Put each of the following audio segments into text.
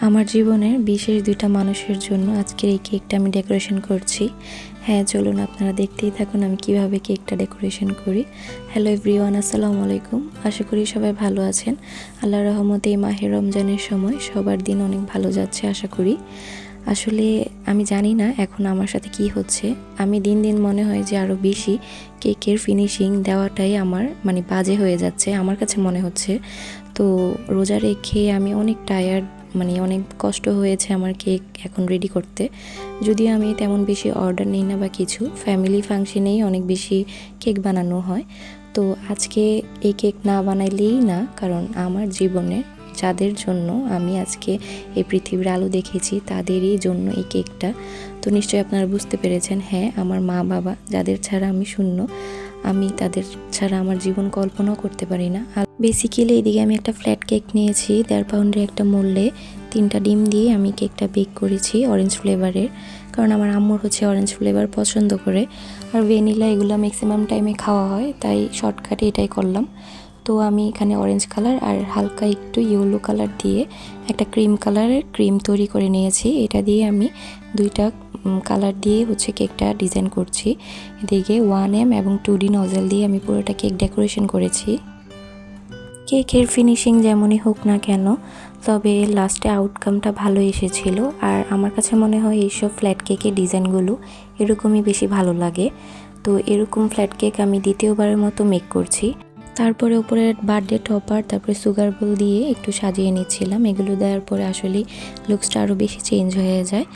আমার জীবনের বিশেষ ২টা মানুষের জন্য আজকের এই কেকটা আমি ডেকোরেশন করছি। হ্যাঁ, চলুন আপনারা দেখতেই থাকুন আমি কিভাবে কেকটা ডেকোরেশন করি। হ্যালো এভরিওয়ান, আসসালামু আলাইকুম। আশা করি সবাই ভালো আছেন। আল্লাহর রহমতে এই মাহে রমজানের সময় সবার দিন অনেক ভালো যাচ্ছে আশা করি। আসলে আমি জানি না এখন আমার সাথে কি হচ্ছে। আমি দিন দিন মনে হয় যে আরও বেশি কেকের ফিনিশিং দেওয়াটাই আমার বাজে হয়ে যাচ্ছে আমার কাছে মনে হচ্ছে। তো রোজা রেখে আমি অনেক টায়ার্ড, অনেক কষ্ট হয়েছে আমার কেক এখন রেডি করতে। যদিও আমি তেমন বেশি অর্ডার নিই না বা কিছু, ফ্যামিলি ফাংশনেই অনেক বেশি কেক বানানো হয়। তো আজকে এই কেক না বানাইলেই না, কারণ আমার জীবনে যাদের জন্য আমি আজকে এই পৃথিবীর আলো দেখেছি তাদেরই জন্য এই কেকটা। তো নিশ্চয়ই আপনারা বুঝতে পেরেছেন, হ্যাঁ, আমার মা বাবা যাদের ছাড়া আমি শূন্য, আমি তাদের ছাড়া আমার জীবন কল্পনাও করতে পারি না। আর বেসিক্যালি এদিকে আমি একটা ফ্ল্যাট কেক নিয়েছি 1.5 পাউন্ডের একটা মূল্যে। 3টা ডিম দিয়ে আমি কেকটা বেক করেছি অরেঞ্জ ফ্লেভারের, কারণ আমার আম্মুর হচ্ছে অরেঞ্জ ফ্লেভার পছন্দ করে। আর ভ্যানিলা এগুলো ম্যাক্সিমাম টাইমে খাওয়া হয়, তাই শর্টকাটে এটাই করলাম। তো আমি এখানে অরেঞ্জ কালার আর হালকা একটু ইয়েলো কালার দিয়ে একটা ক্রিম কালারের ক্রিম তৈরি করে নিয়েছি। এটা দিয়ে আমি 2টা কালার দিয়ে হচ্ছে কেকটা ডিজাইন করছি। এদিকে 1M এবং 2D নজেল দিয়ে আমি পুরোটা কেক ডেকোরেশন করেছি। কেকের ফিনিশিং যেমনই হোক না কেন, তবে লাস্টে আউটকামটা ভালো এসেছিল। আর আমার কাছে মনে হয় এইসব ফ্ল্যাট কেকের ডিজাইনগুলো এরকমই বেশি ভালো লাগে। তো এরকম ফ্ল্যাট কেক আমি দ্বিতীয়বারের মতো মেক করছি। তারপরে উপরে বার্থডে টপার, তারপরে সুগার বোল দিয়ে একটু সাজিয়ে নিচ্ছিলাম। এগুলো দেওয়ার পরে আসলে লুকসটা আরও বেশি চেঞ্জ হয়ে যায়।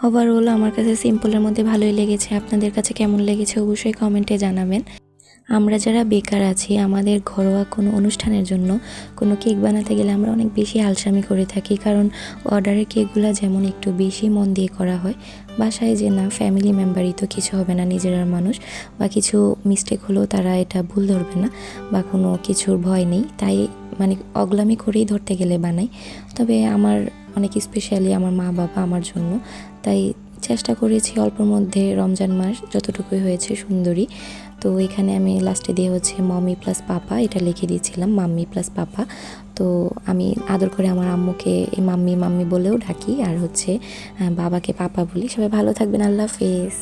ওভারঅল আমার কাছে সিম্পলের মধ্যে ভালোই লেগেছে। আপনাদের কাছে কেমন লেগেছে অবশ্যই কমেন্টে জানাবেন। আমরা যারা বেকার আছি, আমাদের ঘরোয়া কোনো অনুষ্ঠানের জন্য কোনো কেক বানাতে গেলে আমরা অনেক বেশি আলসামি করে থাকি, কারণ অর্ডারের কেকগুলো যেমন একটু বেশি মন দিয়ে করা হয়। বাসায় যে না, ফ্যামিলি মেম্বারই তো, কিছু হবে না, নিজেরা মানুষ, বা কিছু মিস্টেক হলেও তারা এটা ভুল ধরবে না বা কোনো কিছুর ভয় নেই, তাই অগলামি করেই ধরতে গেলে বানাই। তবে আমার অনেক স্পেশালি আমার মা বাবা আমার জন্য, তাই চেষ্টা করেছি অল্পর মধ্যে রমজান মাস যতটুকুই হয়েছে সুন্দরী। তো এখানে আমি লাস্টে দিয়ে হচ্ছে মমি প্লাস পাপা এটা লিখে দিয়েছিলাম, মাম্মি প্লাস পাপা। তো আমি আদর করে আমার আম্মুকে এই মাম্মি মাম্মি বলেও ডাকি, আর হচ্ছে বাবাকে পাপা বলি। সবাই ভালো থাকবেন, আল্লাহ হাফেজ।